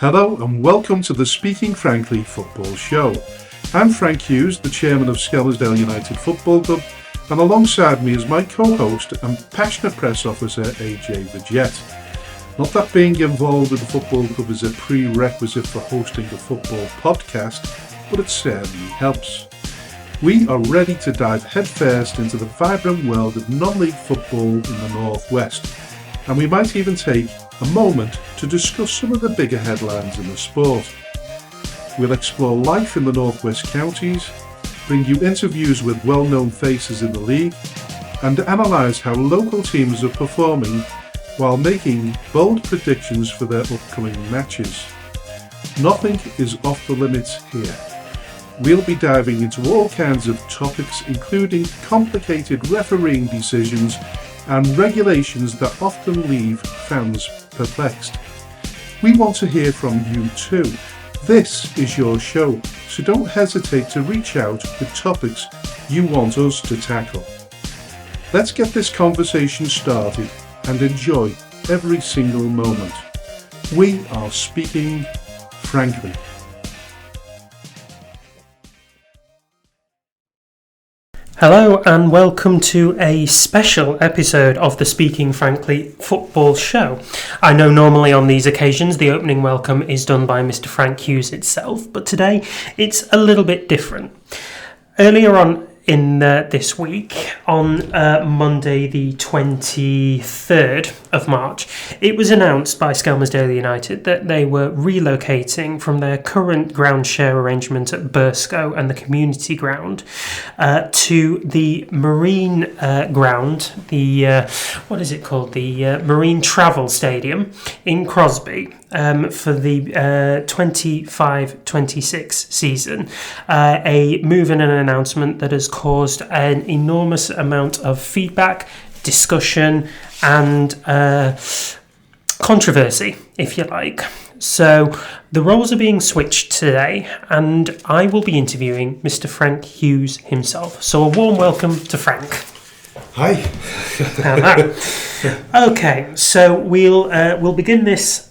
Hello and welcome to the Speaking Frankly Football Show. I'm Frank Hughes, the chairman of Skelmersdale United Football Club, and alongside me is my co-host and passionate press officer AJ Viget. Not that being involved with the football club is a prerequisite for hosting a football podcast, but it certainly helps. We are ready to dive headfirst into the vibrant world of non-league football in the Northwest, and we might even take a moment to discuss some of the bigger headlines in the sport. We'll explore life in the Northwest counties, bring you interviews with well-known faces in the league, and analyse how local teams are performing while making bold predictions for their upcoming matches. Nothing is off the limits here. We'll be diving into all kinds of topics, including complicated refereeing decisions and regulations that often leave fans perplexed. We want to hear from you too. This is your show, so don't hesitate to reach out with topics you want us to tackle. Let's get this conversation started and enjoy every single moment. We are speaking frankly. Hello and welcome to a special episode of the Speaking Frankly Football Show. I know normally on these occasions the opening welcome is done by Mr. Frank Hughes itself, but today it's a little bit different. Earlier on in this week, on Monday the 23rd of March, it was announced by Skelmersdale United that they were relocating from their current groundshare arrangement at Burscough and the community ground to the Marine ground, the Marine Travel Stadium in Crosby for the 25-26 season. A move and an announcement that has caused an enormous amount of feedback, discussion and controversy, if you like. So the roles are being switched today and I will be interviewing Mr. Frank Hughes himself. So a warm welcome to Frank. Hi. Okay, so we'll begin this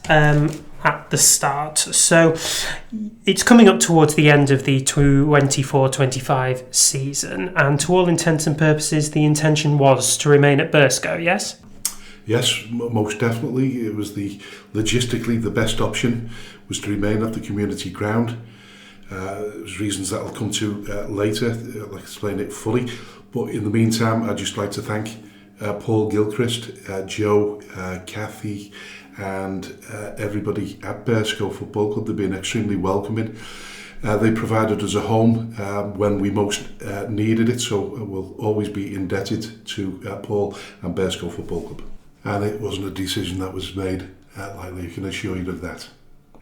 at the start. So it's coming up towards the end of the 24-25 season, and to all intents and purposes, the intention was to remain at Burscough, yes? Yes, most definitely. It was logistically the best option was to remain at the community ground. There's reasons that I'll come to later. I'll explain it fully. But in the meantime, I'd just like to thank Paul Gilchrist, Joe, Kathy, and everybody at Burscough Football Club. They've been extremely welcoming. They provided us a home when we most needed it, so we'll always be indebted to Paul and Burscough Football Club. And it wasn't a decision that was made lightly, I can assure you of that.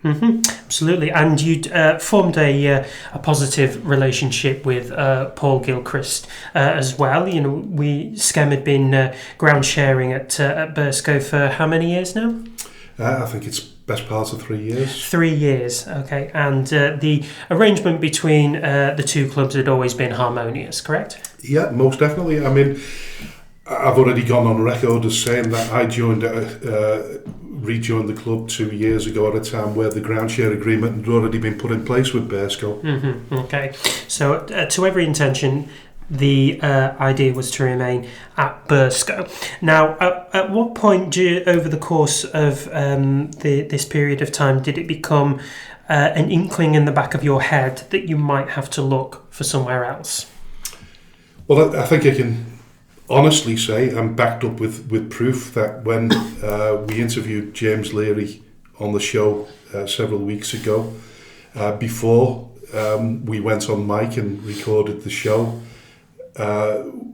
Mm-hmm, absolutely, and you'd formed a positive relationship with Paul Gilchrist as well. You know, Skem had been ground sharing at Burscough for how many years now? I think it's best part of 3 years. 3 years, okay. And the arrangement between the two clubs had always been harmonious, correct? Yeah, most definitely. I mean, I've already gone on record as saying that I rejoined the club 2 years ago at a time where the ground share agreement had already been put in place with Burscough. Mm-hmm, okay. So to every intention, the idea was to remain at Burscough. Now, at what point over the course of this period of time did it become an inkling in the back of your head that you might have to look for somewhere else? Well, I think I can honestly say I'm backed up with proof that when we interviewed James Leary on the show several weeks ago, before we went on mic and recorded the show,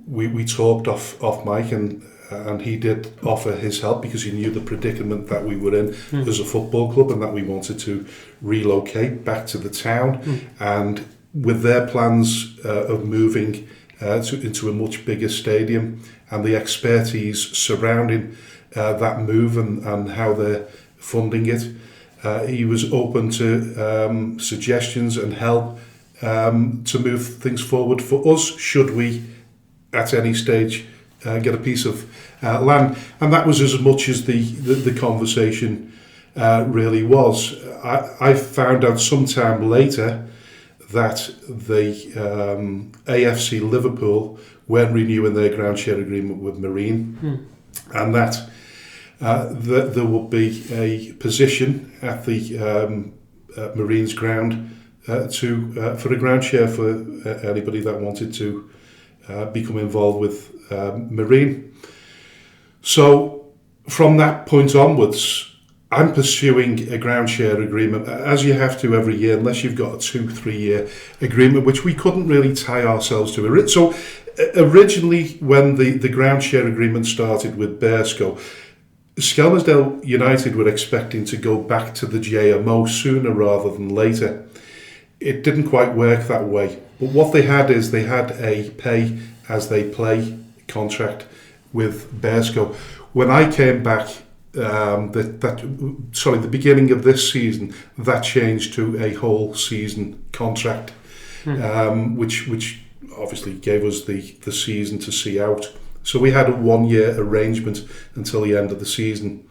we talked off mic and he did offer his help because he knew the predicament that we were in as a football club and that we wanted to relocate back to the town. And with their plans of moving into a much bigger stadium and the expertise surrounding that move and how they're funding it, he was open to suggestions and help to move things forward for us should we at any stage get a piece of land. And that was as much as the conversation really was. I found out sometime later that the AFC Liverpool weren't renewing their ground share agreement with Marine, and that there would be a position at the Marine's ground for a ground share for anybody that wanted to become involved with Marine. So from that point onwards, I'm pursuing a ground share agreement, as you have to every year, unless you've got a 2-3 year agreement, which we couldn't really tie ourselves to. So originally, when the ground share agreement started with Bearscough, Skelmersdale United were expecting to go back to the JMO sooner rather than later. It didn't quite work that way. But what they had is they had a pay as they play contract with Bearscough. When I came back, the beginning of this season, that changed to a whole season contract, which obviously gave us the season to see out. So we had a 1-year arrangement until the end of the season.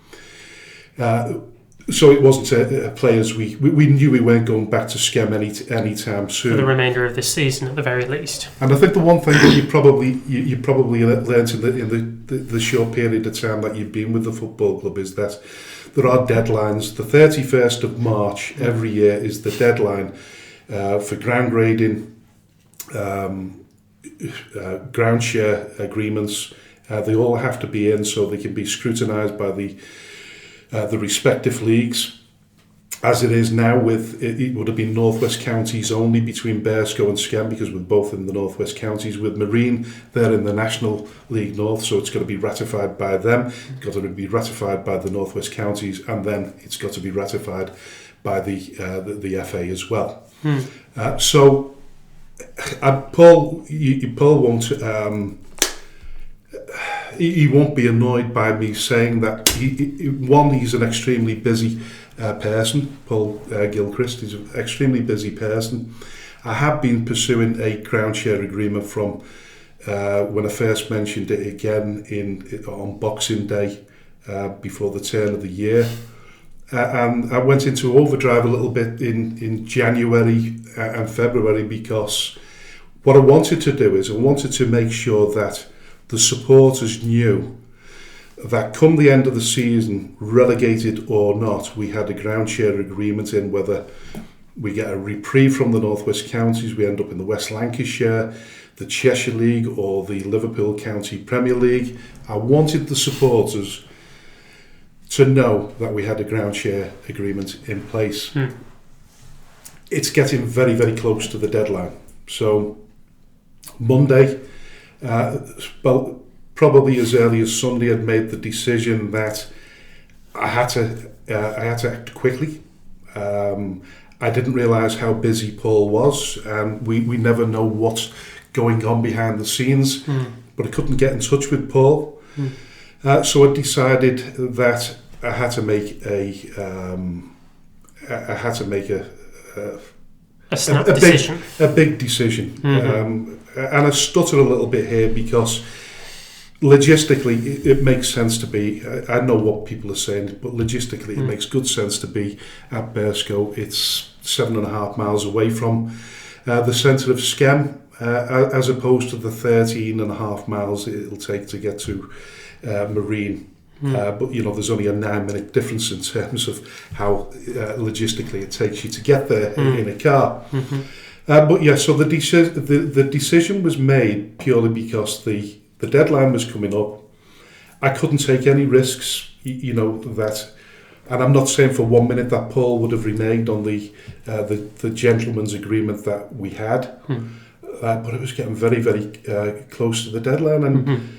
So it wasn't a players we knew we weren't going back to Skem anytime soon. For the remainder of this season, at the very least. And I think the one thing that you probably learnt in the short period of time that you've been with the football club is that there are deadlines. The 31st of March every year is the deadline for ground grading, ground share agreements. They all have to be in so they can be scrutinised by the respective leagues. As it is now, with it would have been Northwest Counties only between Bearscough and Skem, because we're both in the Northwest Counties. With Marine, they're in the National League North, so it's got to be ratified by them. It's got to be ratified by the Northwest Counties, and then it's got to be ratified by the FA as well. So Paul won't. He won't be annoyed by me saying that. He's an extremely busy person. Paul Gilchrist is an extremely busy person. I have been pursuing a ground share agreement from when I first mentioned it again on Boxing Day before the turn of the year. And I went into overdrive a little bit in January and February, because what I wanted to do is I wanted to make sure that the supporters knew that come the end of the season, relegated or not, we had a ground share agreement in, whether we get a reprieve from the Northwest Counties, we end up in the West Lancashire, the Cheshire League or the Liverpool County Premier League. I wanted the supporters to know that we had a ground share agreement in place. It's getting very, very close to the deadline. So Monday, probably as early as Sunday, I'd made the decision that I had to act quickly. I didn't realise how busy Paul was, and we never know what's going on behind the scenes. But I couldn't get in touch with Paul, so I decided that I had to make a decision. A big decision. And I stutter a little bit here because logistically it makes sense to be. I know what people are saying, but logistically it makes good sense to be at Bearscough. It's 7.5 miles away from the centre of Skem, as opposed to the 13.5 miles it'll take to get to Marine. But there's only a 9-minute difference in terms of how logistically it takes you to get there in a car. But yeah, so the decision was made purely because the deadline was coming up. I couldn't take any risks, that, and I'm not saying for 1 minute that Paul would have reneged on the gentleman's agreement that we had, but it was getting very, very close to the deadline, and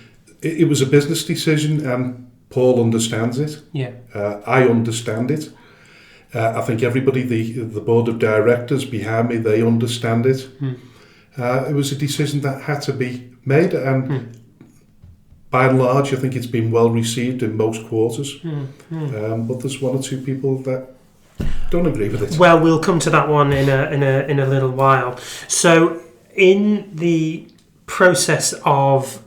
it was a business decision, and Paul understands it. Yeah, I understand it. I think everybody, the board of directors behind me, they understand it. It was a decision that had to be made, and by and large, I think it's been well received in most quarters. But there's one or two people that don't agree with it. Well, we'll come to that one in a little while. So, in the process of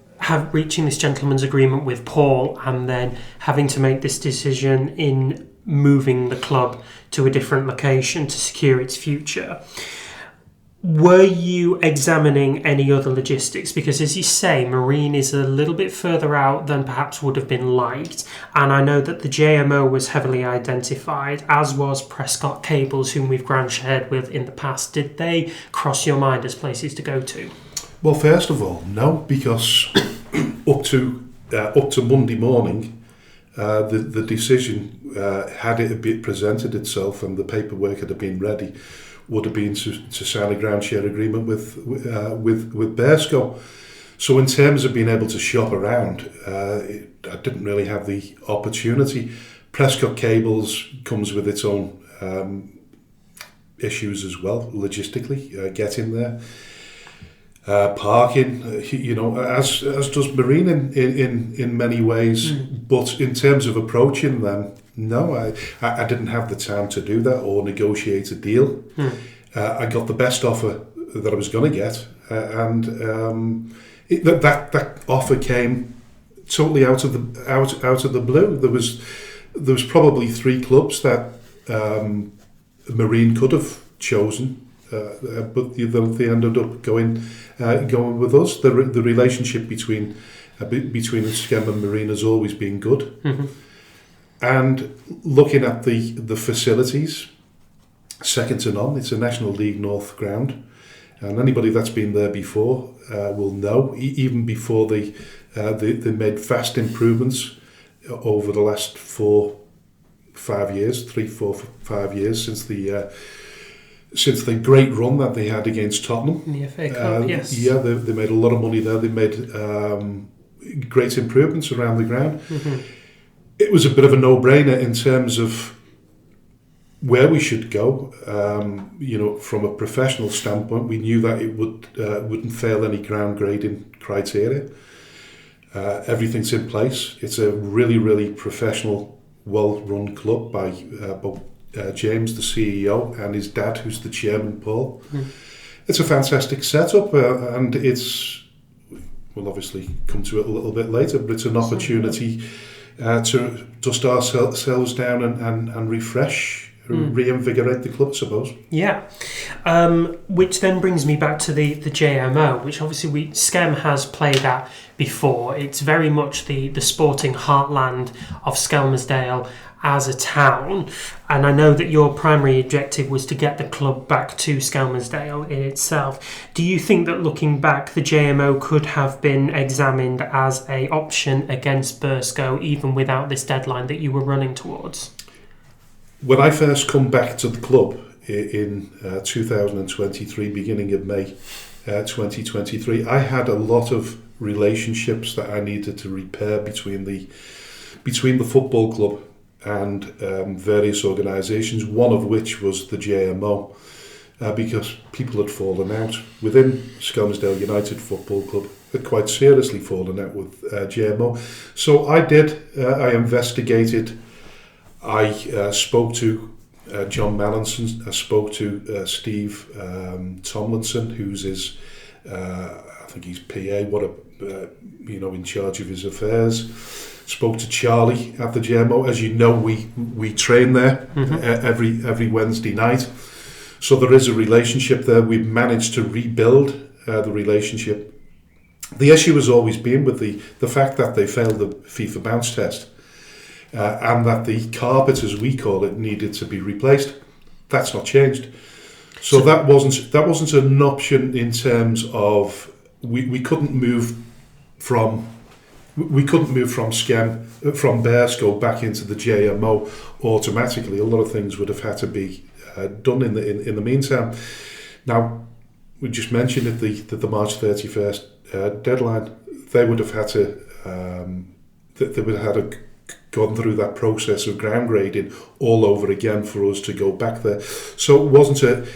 reaching this gentleman's agreement with Paul, and then having to make this decision in moving the club to a different location to secure its future. Were you examining any other logistics? Because as you say, Marine is a little bit further out than perhaps would have been liked. And I know that the JMO was heavily identified, as was Prescott Cables, whom we've ground shared with in the past. Did they cross your mind as places to go to? Well, first of all, no, because up to Monday morning, the decision, had it been presented itself and the paperwork had been ready, would have been to sign a ground share agreement with Bearsco. So in terms of being able to shop around, I didn't really have the opportunity. Prescott Cables comes with its own issues as well, logistically, getting there. Parking, as does Marine in many ways. But in terms of approaching them, no, I didn't have the time to do that or negotiate a deal. I got the best offer that I was going to get, and that offer came totally out of the blue. There was probably 3 clubs that Marine could have chosen. But they ended up going with us. The relationship between Skem and Marine has always been good. And looking at the facilities, second to none. It's a National League North ground, and anybody that's been there before will know. Even before they made vast improvements over the last 3, 4, 5 years since the great run that they had against Tottenham. In the FA Cup, yes. Yeah, they made a lot of money there. They made great improvements around the ground. It was a bit of a no-brainer in terms of where we should go. From a professional standpoint, we knew that it wouldn't fail any ground grading criteria. Everything's in place. It's a really, really professional, well-run club by James, the CEO, and his dad, who's the chairman, Paul. It's a fantastic setup, and we'll obviously come to it a little bit later, but it's an opportunity to dust ourselves down and refresh, reinvigorate the club, I suppose. Yeah. Which then brings me back to the JMO, which obviously Skem has played at before. It's very much the sporting heartland of Skelmersdale as a town, and I know that your primary objective was to get the club back to Skelmersdale in itself. Do you think that looking back, the JMO could have been examined as an option against Bearsco even without this deadline that you were running towards? When I first come back to the club in 2023, beginning of May 2023, I had a lot of relationships that I needed to repair between the football club and various organisations, one of which was the JMO, because people had fallen out within Skelmersdale United Football Club, had quite seriously fallen out with JMO. So I investigated. I spoke to John Mallinson. I spoke to Steve Tomlinson, who's his, I think he's PA, in charge of his affairs. Spoke to Charlie at the JMO. As you know, we train there every Wednesday night. So there is a relationship there. We've managed to rebuild the relationship. The issue has always been with the fact that they failed the FIFA bounce test and that the carpet, as we call it, needed to be replaced. That's not changed. So that wasn't an option in terms of we couldn't move from Bearsco back into the JMO automatically. A lot of things would have had to be done in the meantime. Now, we just mentioned at the March 31st deadline, they would have had to gone through that process of ground grading all over again for us to go back there. So it wasn't a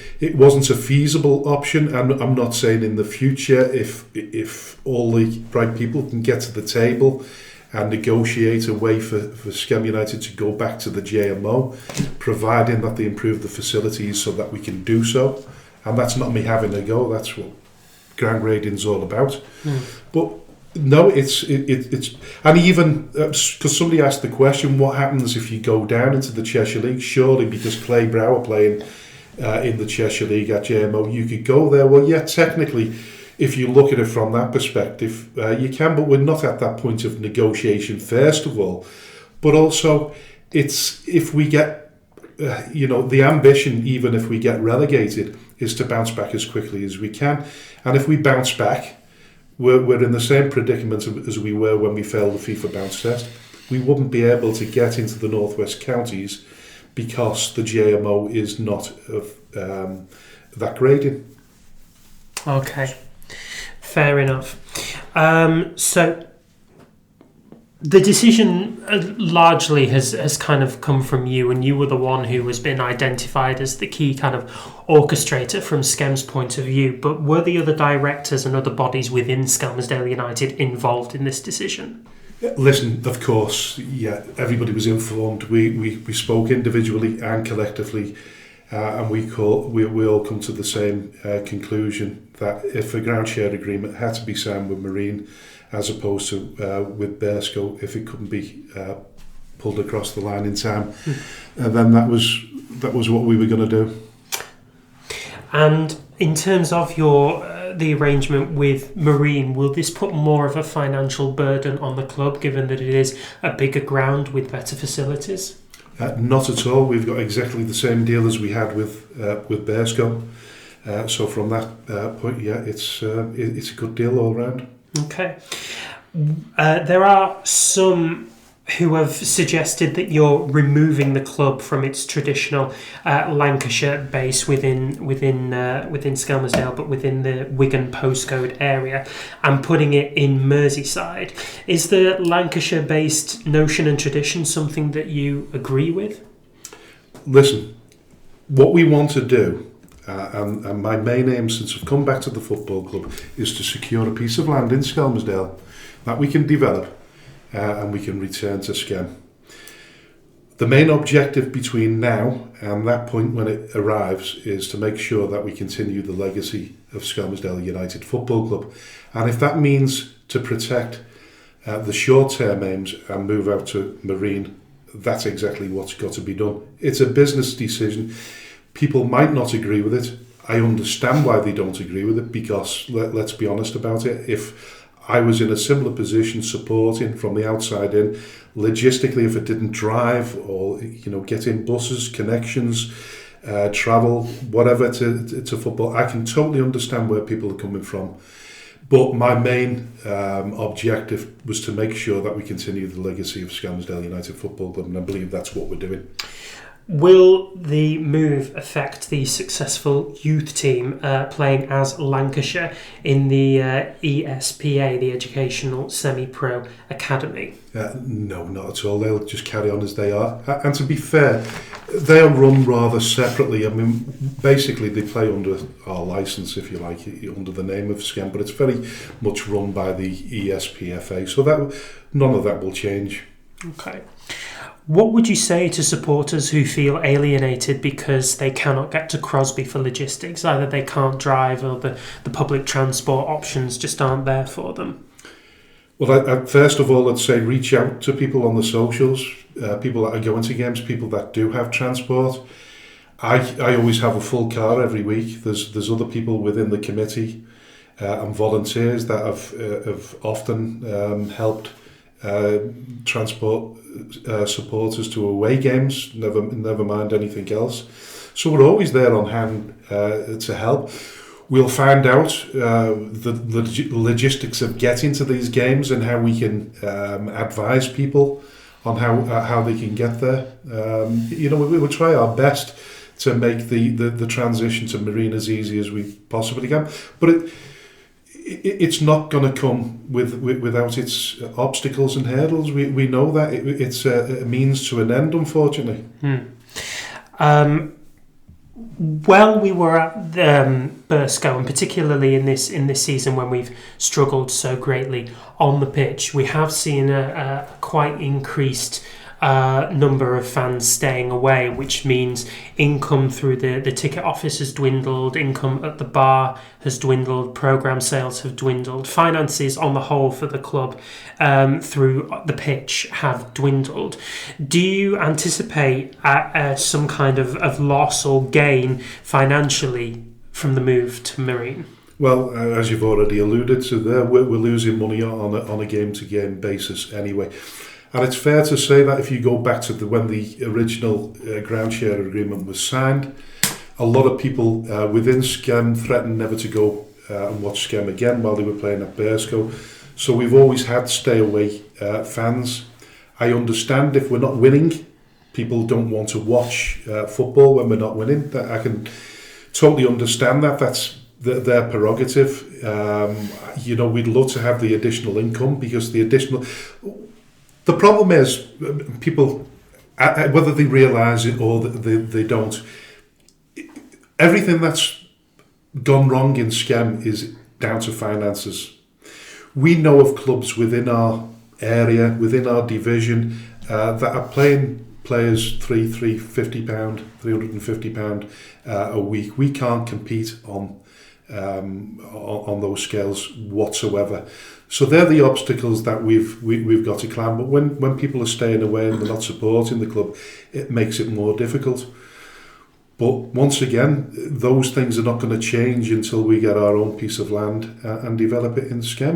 feasible option, and I'm not saying in the future if all the right people can get to the table and negotiate a way for Skem United to go back to the JMO, providing that they improve the facilities so that we can do so. And that's not me having a go, that's what ground grading's all about. But No, it's and even because somebody asked the question, what happens if you go down into the Cheshire League? Surely, because Clay Brow are playing in the Cheshire League at JMO, you could go there. Well, yeah, technically, if you look at it from that perspective, you can, but we're not at that point of negotiation, first of all. But also, it's if we get, the ambition, even if we get relegated, is to bounce back as quickly as we can. And if we bounce back, we're in the same predicament as we were when we failed the FIFA bounce test. We wouldn't be able to get into the Northwest Counties because the JMO is not of that grading. Okay, fair enough. So the decision largely has kind of come from you, and you were the one who has been identified as the key kind of orchestrator from Skem's point of view. But were the other directors and other bodies within Skelmersdale United involved in this decision? Listen, of course, yeah, everybody was informed. We spoke individually and collectively, and we all come to the same conclusion that if a groundshare agreement had to be signed with Marine, as opposed to with Bearsco, if it couldn't be pulled across the line in time, then that was what we were going to do. And in terms of the arrangement with Marine, will this put more of a financial burden on the club, given that it is a bigger ground with better facilities? Not at all. We've got exactly the same deal as we had with Bearsco. So from that point, yeah, it's a good deal all round. Okay. There are some who have suggested that you're removing the club from its traditional Lancashire base within Skelmersdale, but within the Wigan postcode area, and putting it in Merseyside. Is the Lancashire-based notion and tradition something that you agree with? Listen, what we want to do, and my main aim since I've come back to the football club, is to secure a piece of land in Skelmersdale that we can develop and we can return to Skem. The main objective between now and that point when it arrives is to make sure that we continue the legacy of Skelmersdale United Football Club. And if that means to protect the short-term aims and move out to Marine, that's exactly what's got to be done. It's a business decision. People might not agree with it. I understand why they don't agree with it, because let's be honest about it. If I was in a similar position supporting from the outside in, logistically, if it didn't drive or get in buses, connections, travel, whatever to football, I can totally understand where people are coming from. But my main objective was to make sure that we continue the legacy of Skelmersdale United Football Club, and I believe that's what we're doing. Will the move affect the successful youth team playing as Lancashire in the ESPA, the Educational Semi-Pro Academy? No, not at all. They'll just carry on as they are. And to be fair, they are run rather separately. I mean, basically they play under our licence, if you like, under the name of Skem, but it's very much run by the ESPFA. So that none of that will change. Okay. What would you say to supporters who feel alienated because they cannot get to Crosby for logistics? Either they can't drive or the public transport options just aren't there for them. Well, I first of all, I'd say reach out to people on the socials, people that are going to games, people that do have transport. I always have a full car every week. There's other people within the committee and volunteers that have often helped transport supporters to away games, never mind anything else. So we're always there on hand to help. We'll find out the logistics of getting to these games and how we can advise people on how they can get there. We will try our best to make the transition to Marine as easy as we possibly can. But it's not going to come without its obstacles and hurdles. We know that it's a means to an end, unfortunately. While we were at Bearsco, and particularly in this season when we've struggled so greatly on the pitch, we have seen a quite increased number of fans staying away, which means income through the ticket office has dwindled, income at the bar has dwindled, programme sales have dwindled, finances on the whole for the club through the pitch have dwindled. Do you anticipate some kind of loss or gain financially from the move to Marine? Well, as you've already alluded to there, we're losing money on a game-to-game basis anyway. And it's fair to say that if you go back to when the original groundshare agreement was signed, a lot of people within Skem threatened never to go and watch Skem again while they were playing at Bearscough. So we've always had stay-away fans. I understand if we're not winning, people don't want to watch football when we're not winning. I can totally understand that. That's their prerogative. We'd love to have the additional income because the problem is people, whether they realise it or they don't, everything that's gone wrong in Skem is down to finances. We know of clubs within our area, within our division, that are playing players £350 a week. We can't compete on those scales whatsoever. So they're the obstacles that we've got to climb. But when people are staying away and they're not supporting the club, it makes it more difficult. But once again, those things are not going to change until we get our own piece of land and develop it in Skem.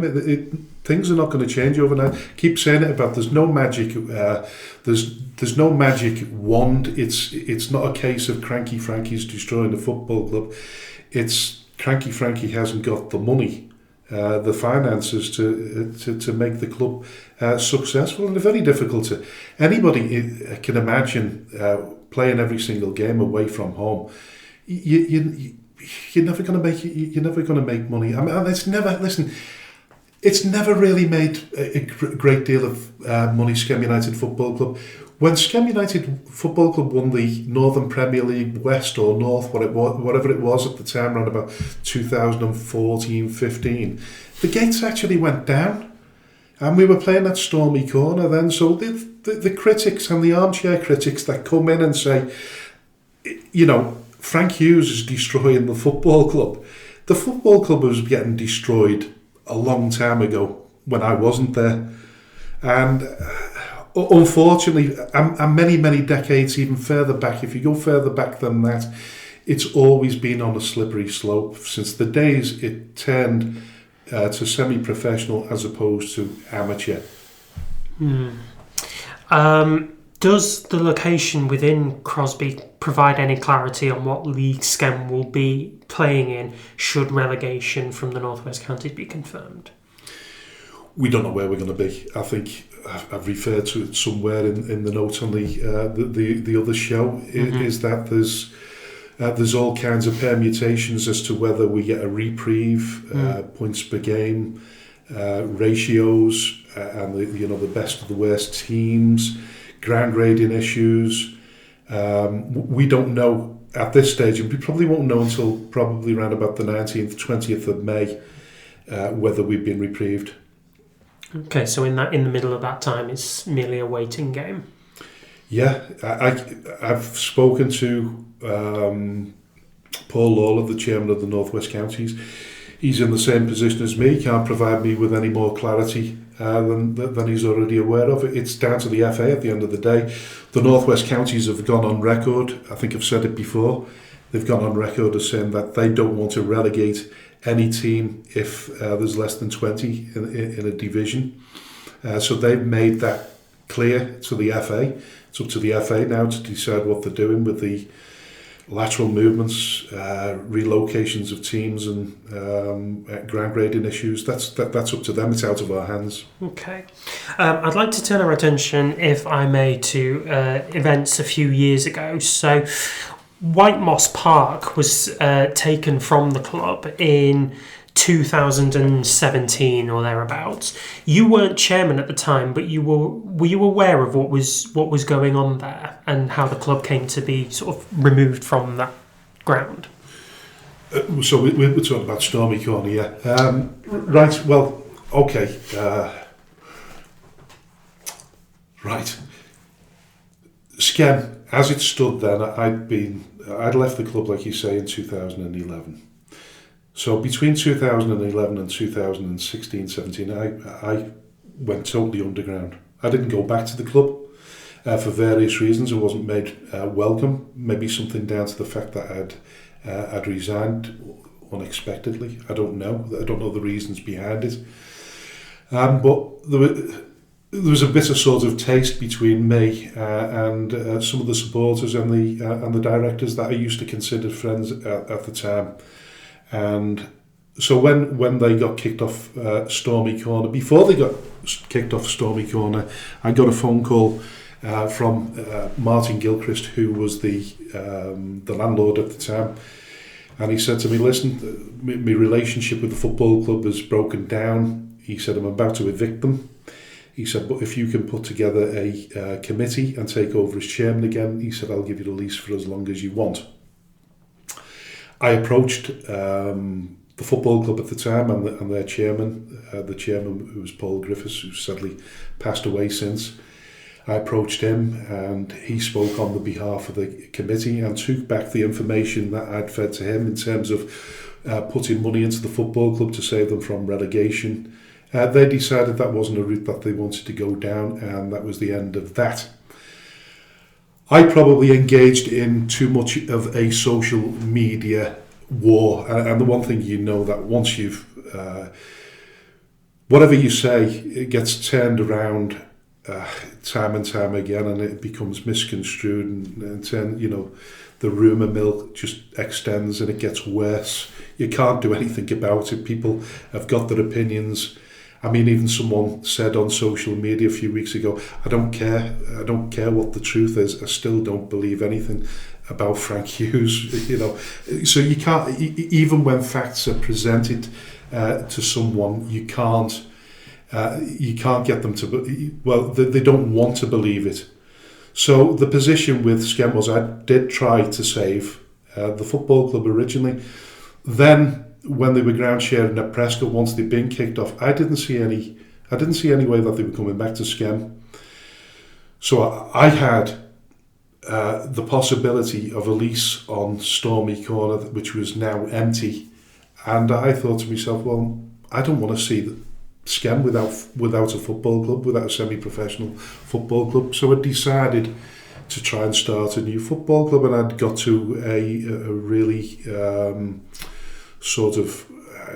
Things are not going to change overnight. Keep saying it about there's no magic. There's no magic wand. It's not a case of Cranky Frankie's destroying the football club. It's Cranky Frankie hasn't got the money, the finances to make the club successful, and it's very difficult to. Anybody can imagine playing every single game away from home. You're never going to make. You're never going to make money. I mean, it's never. Listen, it's never really made a great deal of money. Skem United Football Club. When Skem United Football Club won the Northern Premier League West or North, whatever it was at the time, around about 2014-15, the gates actually went down, and we were playing at Stormy Corner then. So the critics and the armchair critics that come in and say, Frank Hughes is destroying the football club. The football club was getting destroyed a long time ago when I wasn't there, and unfortunately, and many decades even further back, if you go further back than that, it's always been on a slippery slope since the days it turned to semi-professional as opposed to amateur. Does the location within Crosby provide any clarity on what league Skem will be playing in should relegation from the North West Counties be confirmed? We don't know where we're going to be. I think I've referred to it somewhere in the notes on the other show. Is that there's all kinds of permutations as to whether we get a reprieve, points per game, ratios, and the best of the worst teams, ground grading issues. We don't know at this stage, and we probably won't know until probably around about the 19th, 20th of May, whether we've been reprieved. Okay, so in the middle of that time, it's merely a waiting game. Yeah, I've spoken to Paul Lawler, the chairman of the North West Counties. He's in the same position as me. He can't provide me with any more clarity than he's already aware of. It's down to the FA at the end of the day. The North West Counties have gone on record, I think I've said it before, they've gone on record as saying that they don't want to relegate any team if there's less than 20 in a division. So they've made that clear to the FA. It's up to the FA now to decide what they're doing with the lateral movements, relocations of teams and ground grading issues. That's up to them. It's out of our hands. Okay. I'd like to turn our attention, if I may, to events a few years ago. So White Moss Park was taken from the club in 2017 or thereabouts. You weren't chairman at the time, but were you aware of what was going on there and how the club came to be sort of removed from that ground? So we're talking about Stormy Corner, yeah. Right. Well, okay. Right. Skem, as it stood then, I'd left the club, like you say, in 2011. So between 2011 and 2016-17, I went totally underground. I didn't go back to the club for various reasons. I wasn't made welcome. Maybe something down to the fact that I'd resigned unexpectedly. I don't know. I don't know the reasons behind it. But there was a bit of sort of taste between me and some of the supporters and the directors that I used to consider friends at the time. And so when they got kicked off Stormy Corner, before they got kicked off Stormy Corner, I got a phone call from Martin Gilchrist, who was the landlord at the time. And he said to me, listen, my relationship with the football club has broken down. He said, I'm about to evict them. He said, but if you can put together a committee and take over as chairman again, he said, I'll give you the lease for as long as you want. I approached the football club at the time and their chairman, the chairman who was Paul Griffiths, who sadly passed away since. I approached him and he spoke on the behalf of the committee and took back the information that I'd fed to him in terms of putting money into the football club to save them from relegation. They decided that wasn't a route that they wanted to go down, and that was the end of that. I probably engaged in too much of a social media war, and the one thing you know that once you've whatever you say, it gets turned around time and time again, and it becomes misconstrued, and the rumour mill just extends and it gets worse. You can't do anything about it. People have got their opinions. I mean, even someone said on social media a few weeks ago, I don't care what the truth is, I still don't believe anything about Frank Hughes, So you can't, even when facts are presented to someone, you can't get them to, they don't want to believe it. So the position with Skem was I did try to save the football club originally. Then when they were ground sharing at Prescott, once they'd been kicked off, I didn't see any way that they were coming back to Skem. So I had the possibility of a lease on Stormy Corner, which was now empty, and I thought to myself, well, I don't want to see Skem without a football club, without a semi-professional football club. So I decided to try and start a new football club, and I'd got to a really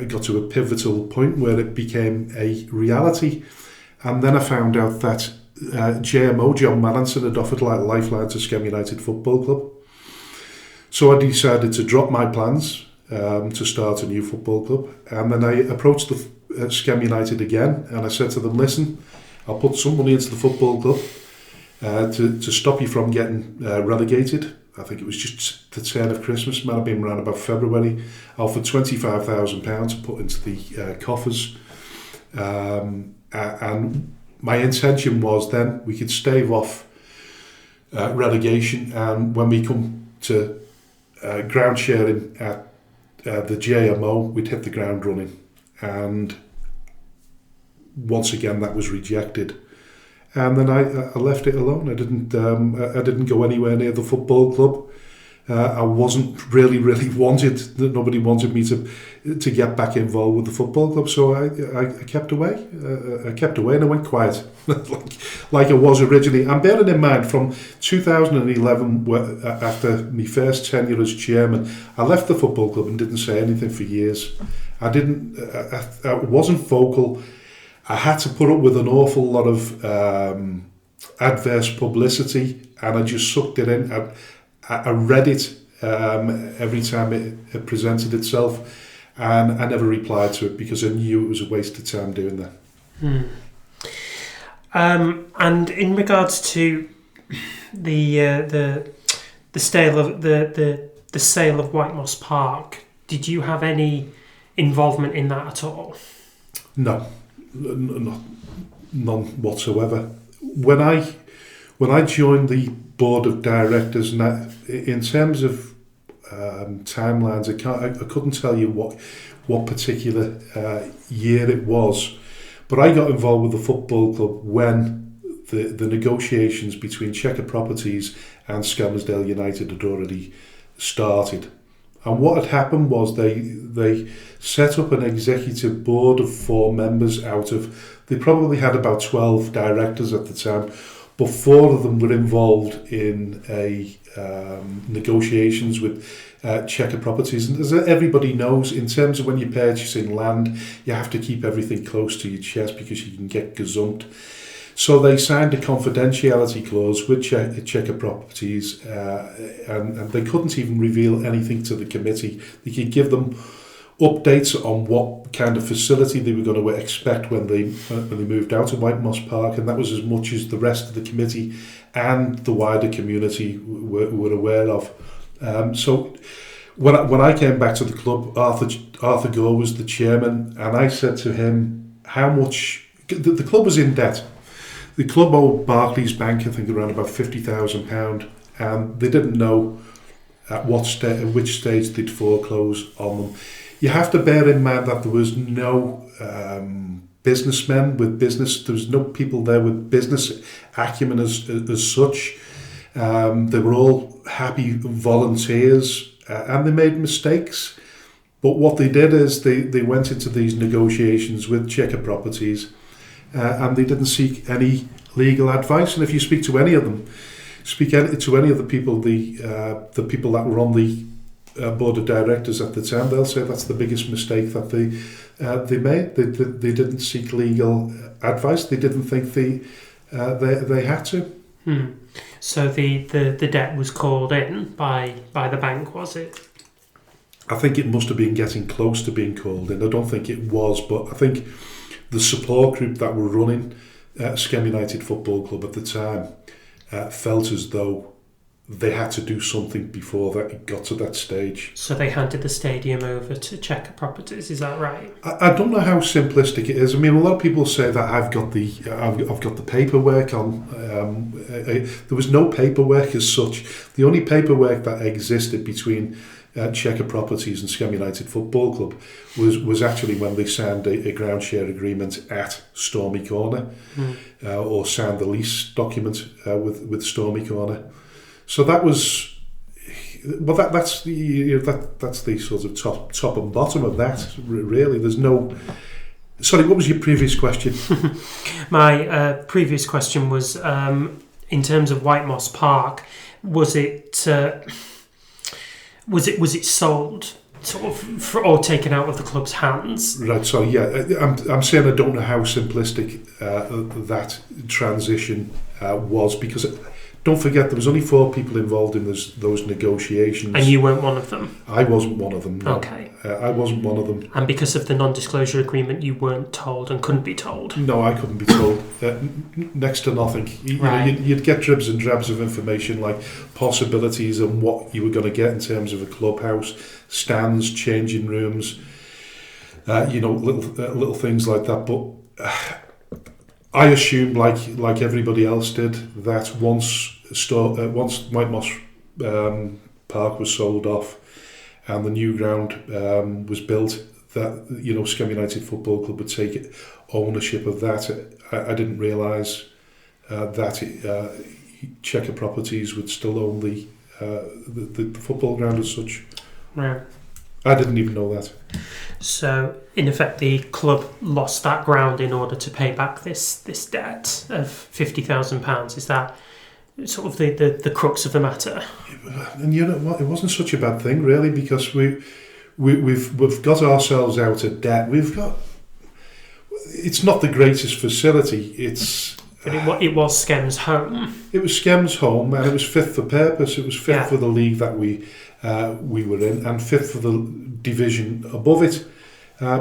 got to a pivotal point where it became a reality. And then I found out that JMO, John Mallinson, had offered like a lifeline to Skem United Football Club. So I decided to drop my plans to start a new football club. And then I approached the Skem United again, and I said to them, listen, I'll put some money into the football club to stop you from getting relegated. I think it was just the turn of Christmas, might have been around about February. I offered £25,000 to put into the coffers. And my intention was then we could stave off relegation, and when we come to ground sharing at the JMO, we'd hit the ground running. And once again, that was rejected. And then I left it alone. I didn't go anywhere near the football club. I wasn't really wanted. Nobody wanted me to get back involved with the football club. So I kept away. I kept away and I went quiet, like I was originally. And bearing in mind, from 2011, after my first tenure as chairman, I left the football club and didn't say anything for years. I wasn't vocal. I had to put up with an awful lot of adverse publicity, and I just sucked it in. I read it every time it presented itself, and I never replied to it because I knew it was a waste of time doing that. And in regards to the sale of the sale of White Moss Park, did you have any involvement in that at all? No. None whatsoever. When I joined the board of directors, and in terms of timelines, I couldn't tell you what particular year it was, but I got involved with the football club when the negotiations between Chequer Properties and Skelmersdale United had already started. And what had happened was they set up an executive board of 4 members out of, they probably had about 12 directors at the time, but 4 of them were involved in negotiations with Chequer Properties. And as everybody knows, in terms of when you're purchasing land, you have to keep everything close to your chest because you can get gazumped. So they signed a confidentiality clause with Chequer Properties, and they couldn't even reveal anything to the committee. They could give them updates on what kind of facility they were going to expect when they moved out of White Moss Park, and that was as much as the rest of the committee and the wider community were aware of. So when I came back to the club, Arthur Gore was the chairman, and I said to him, how much... The club was in debt. The club owed Barclays Bank, I think, around about £50,000, and they didn't know at which stage they'd foreclose on them. You have to bear in mind that there was no businessmen with business. There was no people there with business acumen as such. They were all happy volunteers, and they made mistakes. But what they did is they went into these negotiations with Chequer Properties, and they didn't seek any legal advice. And if you speak to any of them, to any of the people, the people that were on the board of directors at the time, they'll say that's the biggest mistake that they made. They didn't seek legal advice. They didn't think they had to. So the debt was called in by the bank, was it? I think it must have been getting close to being called in. I don't think it was, but I think the support group that were running Skem United Football Club at the time felt as though they had to do something before that it got to that stage. So they handed the stadium over to Chequer Properties, is that right? I don't know how simplistic it is. I mean, a lot of people say that I've got the paperwork on. There was no paperwork as such. The only paperwork that existed between Chequer Properties and Skem United Football Club was actually when they signed a groundshare agreement at Stormy Corner, or signed the lease document with Stormy Corner. So that was, well, that's the sort of top and bottom of that. Really, there's no. Sorry, what was your previous question? My previous question was, in terms of White Moss Park, was it sold sort of or taken out of the club's hands? Right. So yeah, I'm saying I don't know how simplistic that transition was, because don't forget there was only 4 people involved in those negotiations. And you weren't one of them? I wasn't one of them. No. Okay. I wasn't one of them. And because of the non-disclosure agreement, you weren't told and couldn't be told? No, I couldn't be told. Next to nothing. You'd get dribs and drabs of information like possibilities and what you were going to get in terms of a clubhouse, stands, changing rooms, little things like that. But I assumed, like everybody else did, that once White Moss Park was sold off and the new ground was built, that Skem United Football Club would take ownership of that. I didn't realise that Chequer Properties would still own the football ground as such. Right. I didn't even know that. So, in effect, the club lost that ground in order to pay back this debt of £50,000. Is that sort of the crux of the matter? And you know what? It wasn't such a bad thing, really, because we've got ourselves out of debt. It's not the greatest facility. But it was Skem's home. It was Skem's home, and it was fit for purpose. It was fit for the league that we were in, and fit for the division above it.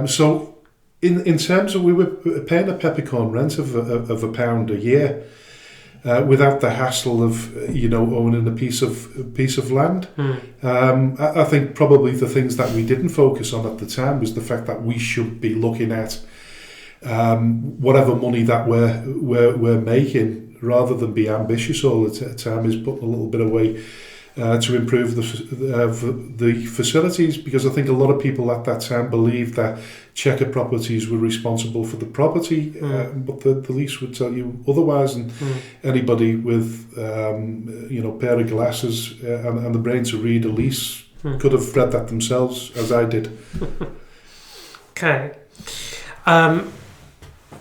So, in terms of, we were paying a peppercorn rent of £1 a year, without the hassle of owning a piece of land. I think probably the things that we didn't focus on at the time was the fact that we should be looking at whatever money that we're making, rather than be ambitious all the time, is putting a little bit away to improve the facilities, because I think a lot of people at that time believed that Checker Properties were responsible for the property, but the lease would tell you otherwise, and anybody with pair of glasses and the brain to read a lease could have read that themselves, as I did. Okay.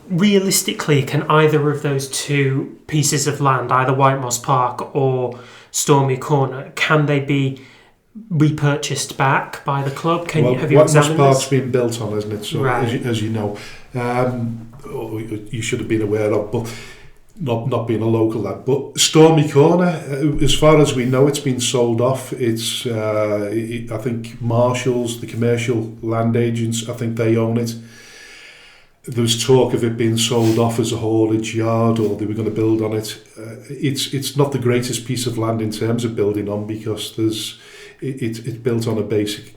Realistically, can either of those two pieces of land, either White Moss Park or Stormy Corner, can they be repurchased back by the club? Have you White Moss examined Park's this? been built on, isn't it? So right. as you know, you should have been aware of, but not being a local lad. But Stormy Corner, as far as we know, it's been sold off. It's I think Marshalls, the commercial land agents, I think they own it. There was talk of it being sold off as a haulage yard, or they were going to build on it. It's not the greatest piece of land in terms of building on, because it's built on a basic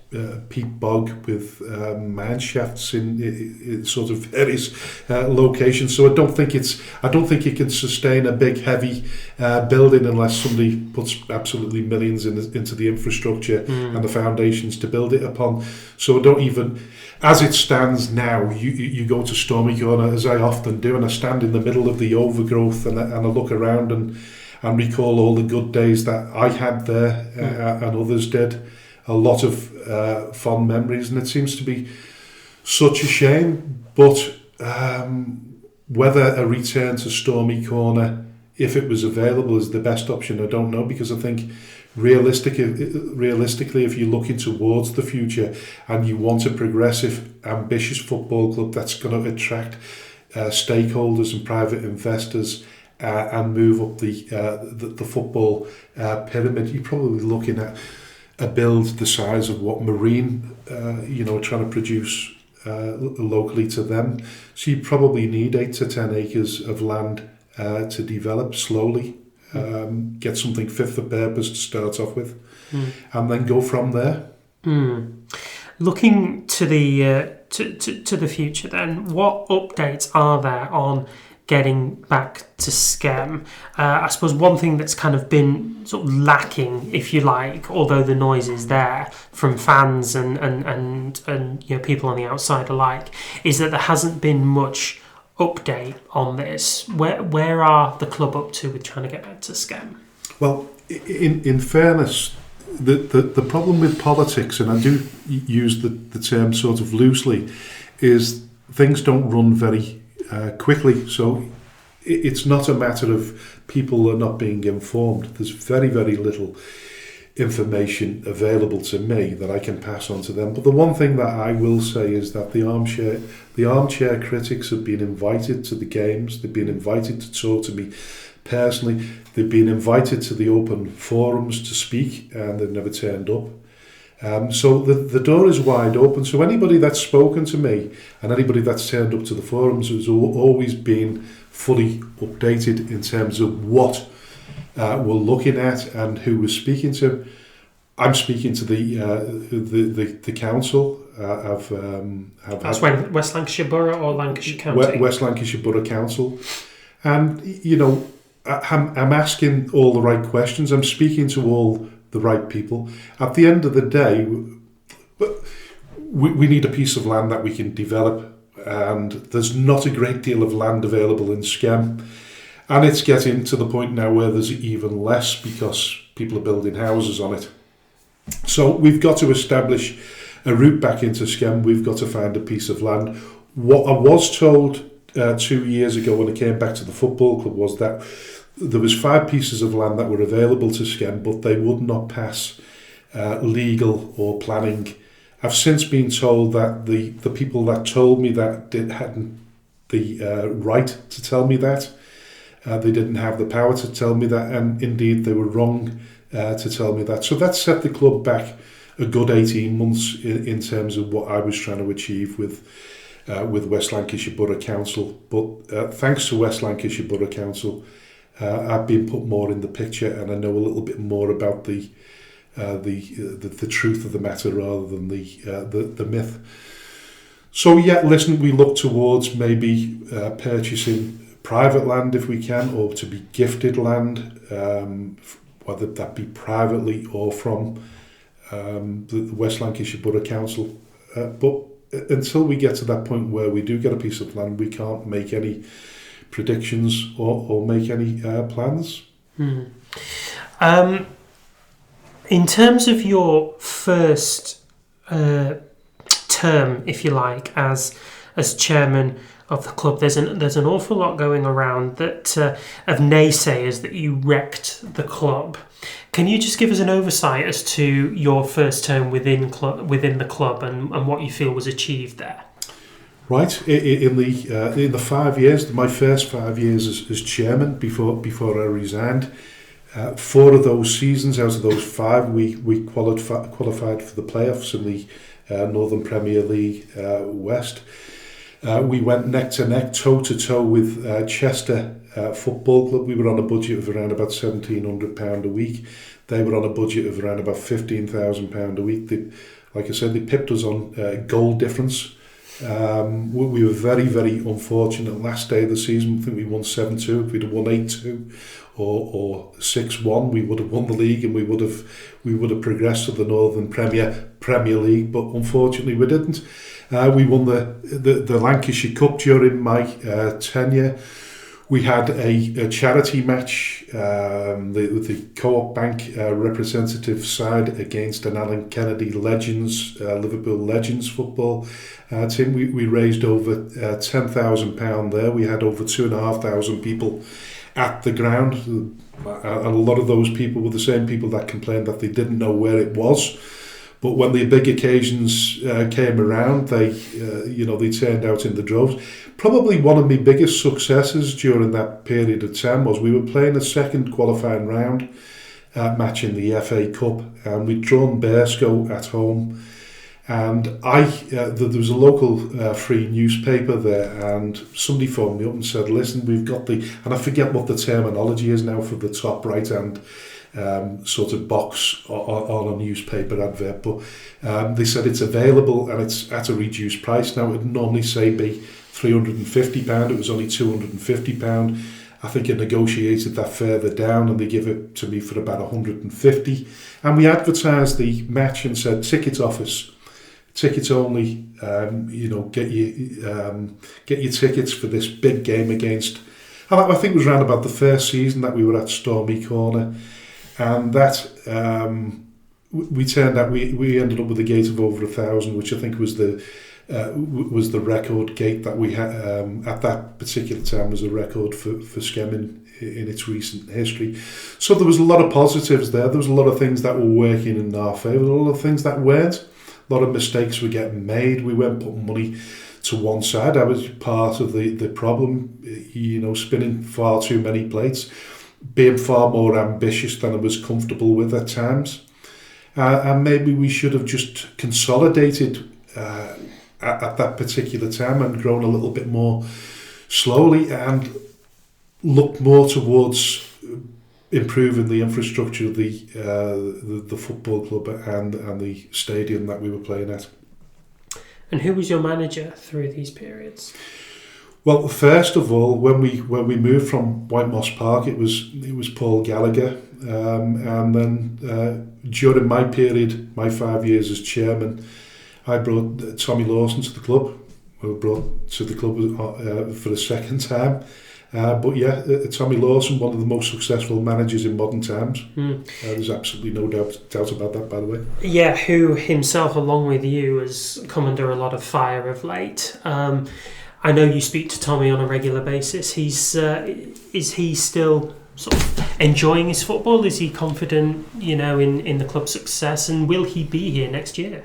peat bog with mine shafts in sort of various locations. So I don't think it can sustain a big heavy building unless somebody puts absolutely millions into the infrastructure and the foundations to build it upon. So I don't even. As it stands now, you go to Stormy Corner, as I often do, and I stand in the middle of the overgrowth and I look around and recall all the good days that I had there and others did. A lot of fond memories, and it seems to be such a shame. But whether a return to Stormy Corner, if it was available, is the best option, I don't know, because I think realistically, if you're looking towards the future and you want a progressive, ambitious football club that's going to attract stakeholders and private investors and move up the football pyramid, you're probably looking at a build the size of what Marine, are trying to produce locally to them. So you probably need 8 to 10 acres of land to develop slowly. Get something fit for purpose to start off with, and then go from there. Looking to the to the future, then, what updates are there on getting back to Skem? I suppose one thing that's kind of been sort of lacking, if you like, although the noise is there from fans and people on the outside alike, is that there hasn't been much update on this. Where are the club up to with trying to get back to Skem? Well, in fairness, the problem with politics, and I do use the term sort of loosely, is things don't run very quickly. So it's not a matter of people are not being informed. There's very, very little information available to me that I can pass on to them. But the one thing that I will say is that the armchair critics have been invited to the games. They've been invited to talk to me personally. They've been invited to the open forums to speak, and they've never turned up. So the door is wide open. So anybody that's spoken to me and anybody that's turned up to the forums has always been fully updated in terms of what we're looking at and who we're speaking to. I'm speaking to the council. That's West Lancashire Borough or Lancashire County? West Lancashire Borough Council. And, I'm asking all the right questions. I'm speaking to all the right people. At the end of the day, we need a piece of land that we can develop. And there's not a great deal of land available in Skem. And it's getting to the point now where there's even less because people are building houses on it. So we've got to establish a route back into Skem. We've got to find a piece of land. What I was told 2 years ago when I came back to the football club was that there was 5 pieces of land that were available to Skem, but they would not pass legal or planning. I've since been told that the people that told me that hadn't the right to tell me that. They didn't have the power to tell me that, and indeed they were wrong to tell me that. So that set the club back a good 18 months in terms of what I was trying to achieve with West Lancashire Borough Council. But thanks to West Lancashire Borough Council, I've been put more in the picture, and I know a little bit more about the truth of the matter rather than the myth. So listen, we look towards maybe purchasing private land if we can, or to be gifted land whether that be privately or from the West Lancashire Borough Council. But until we get to that point where we do get a piece of land, we can't make any predictions or make any plans. In terms of your first term, if you like, as chairman of the club, there's an awful lot going around that of naysayers that you wrecked the club. Can you just give us an oversight as to your first term within the club and what you feel was achieved there? Right, in the 5 years, my first 5 years as chairman before I resigned, 4 of those seasons out of those 5 we qualified for the playoffs in the Northern Premier League West. We went neck to neck, toe to toe with Chester Football Club. We were on a budget of around about £1,700 a week. They were on a budget of around about £15,000 a week. Like I said, they pipped us on goal difference. We were very, very unfortunate. Last day of the season, I think we won 7-2. If we'd have won 8-2 or 6-1, we would have won the league and we would have progressed to the Northern Premier League. But unfortunately, we didn't. We won the Lancashire Cup during my tenure. We had a charity match, the Co-op Bank representative side against an Alan Kennedy Legends, Liverpool Legends football team. We raised over £10,000 there. We had over 2,500 people at the ground. And a lot of those people were the same people that complained that they didn't know where it was. But when the big occasions came around, they turned out in the droves. Probably one of my biggest successes during that period of time was we were playing a second qualifying round match in the FA Cup, and we'd drawn Bearscough at home. And there was a local free newspaper there, and somebody phoned me up and said, "Listen, we've got and I forget what the terminology is now for the top right hand sort of box on a newspaper advert, but they said it's available and it's at a reduced price. Now, it would normally say be £350, it was only £250. I think I negotiated that further down and they give it to me for about £150. And we advertised the match and said, ticket office, tickets only, get your tickets for this big game against, and I think it was around about the first season that we were at Stormy Corner. And that we turned out we ended up with a gate of over 1,000, which I think was the record gate that we had at that particular time, was a record for Skemming in its recent history. So there was a lot of positives there. There was a lot of things that were working in our favour, a lot of things that weren't. A lot of mistakes were getting made. We weren't putting money to one side. I was part of the problem, spinning far too many plates, being far more ambitious than I was comfortable with at times. And maybe we should have just consolidated at that particular time and grown a little bit more slowly and looked more towards improving the infrastructure of the football club and the stadium that we were playing at. And who was your manager through these periods? Well, first of all, when we moved from White Moss Park, it was Paul Gallagher, and then during my period, my 5 years as chairman, I brought Tommy Lawson to the club. We were brought to the club for the second time, but yeah, Tommy Lawson, one of the most successful managers in modern times. There's absolutely no doubt about that, by the way. Yeah, who himself, along with you, has come under a lot of fire of late. I know you speak to Tommy on a regular basis. Is he still sort of enjoying his football? Is he confident, in the club's success? And will he be here next year?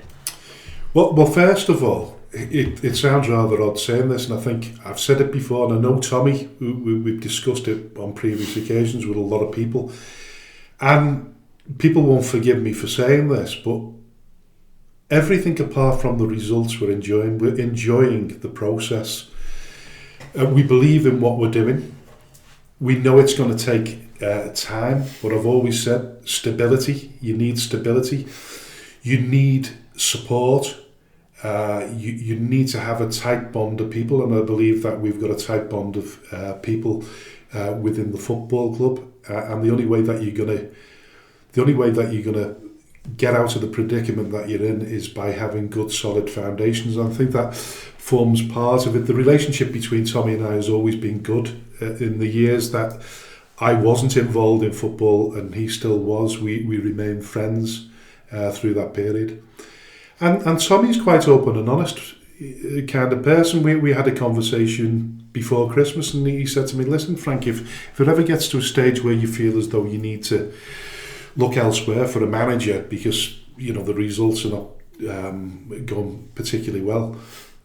Well, first of all, it sounds rather odd saying this, and I think I've said it before, and I know Tommy, we've discussed it on previous occasions with a lot of people, and people won't forgive me for saying this, but everything apart from the results we're enjoying the process. We believe in what we're doing. We know it's going to take time, but I've always said stability. You need stability. You need support. You need to have a tight bond of people, and I believe that we've got a tight bond of people within the football club. And the only way that you're going to the only way that you're going to get out of the predicament that you're in is by having good, solid foundations. And I think that forms part of it. The relationship between Tommy and I has always been good. In the years that I wasn't involved in football and he still was, we remained friends through that period. And Tommy's quite open and honest kind of person. We had a conversation before Christmas, and he said to me, "Listen, Frank, if it ever gets to a stage where you feel as though you need to look elsewhere for a manager because the results are not going particularly well,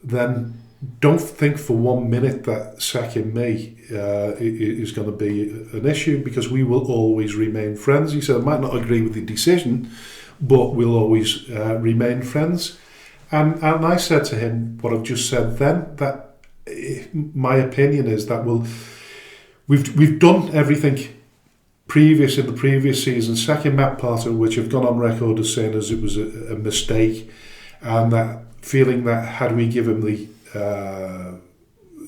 then don't think for 1 minute that sacking me is going to be an issue, because we will always remain friends." He said, "I might not agree with the decision, but we'll always remain friends." And I said to him what I've just said then, that my opinion is that we've done everything in the previous season, sacking Matt Potter, which I've gone on record as saying as it was a mistake, and that feeling that had we given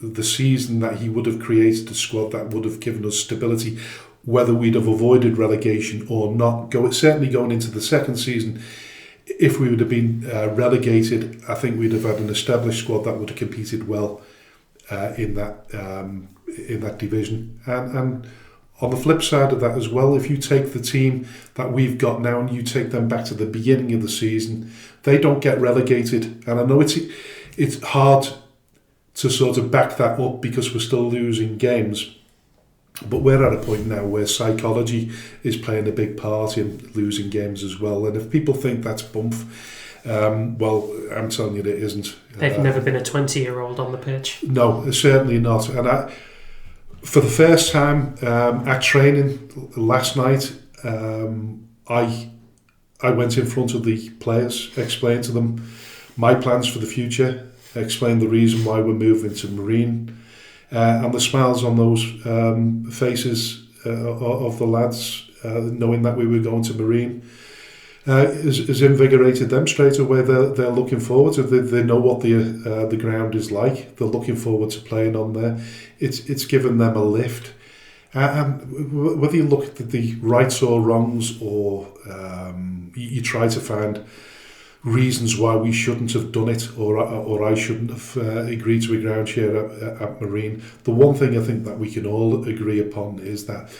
the season that he would have created a squad that would have given us stability, whether we'd have avoided relegation or not. Certainly going into the second season, if we would have been relegated, I think we'd have had an established squad that would have competed well in that division. And on the flip side of that as well, if you take the team that we've got now and you take them back to the beginning of the season, they don't get relegated. And I know it's hard to sort of back that up because we're still losing games, but we're at a point now where psychology is playing a big part in losing games as well. And if people think that's bump, well, I'm telling you it isn't. They've never been a 20-year-old on the pitch. No, certainly not. And for the first time at training last night, I went in front of the players, explained to them my plans for the future, explained the reason why we're moving to Marine, and the smiles on those faces of the lads, knowing that we were going to Marine, has invigorated them straight away. They're looking forward to it. They know what the ground is like. They're looking forward to playing on there. It's given them a lift. And whether you look at the rights or wrongs, or you try to find reasons why we shouldn't have done it, or I shouldn't have agreed to a ground share at Marine, the one thing I think that we can all agree upon is that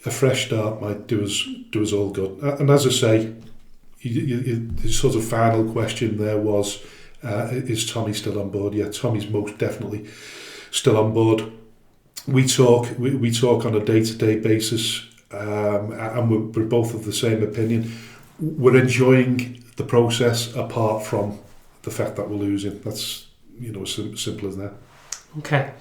a fresh start might do us all good. And as I say, the sort of final question there was, is Tommy still on board? Yeah, Tommy's most definitely still on board. We talk on a day-to-day basis, and we're both of the same opinion. We're enjoying the process apart from the fact that we're losing. That's simple as that. Okay.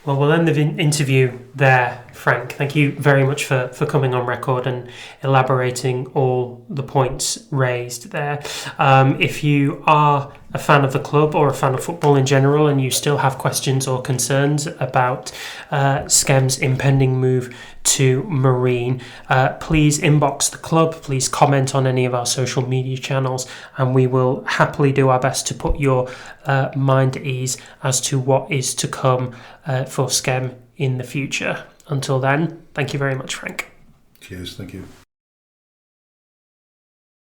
Well, we'll end the interview there, Frank. Thank you very much for coming on record and elaborating all the points raised there. If you are a fan of the club or a fan of football in general and you still have questions or concerns about Skem's impending move to Marine, please inbox the club, please comment on any of our social media channels, and we will happily do our best to put your mind at ease as to what is to come for Skem in the future. Until then, thank you very much, Frank. Cheers, thank you.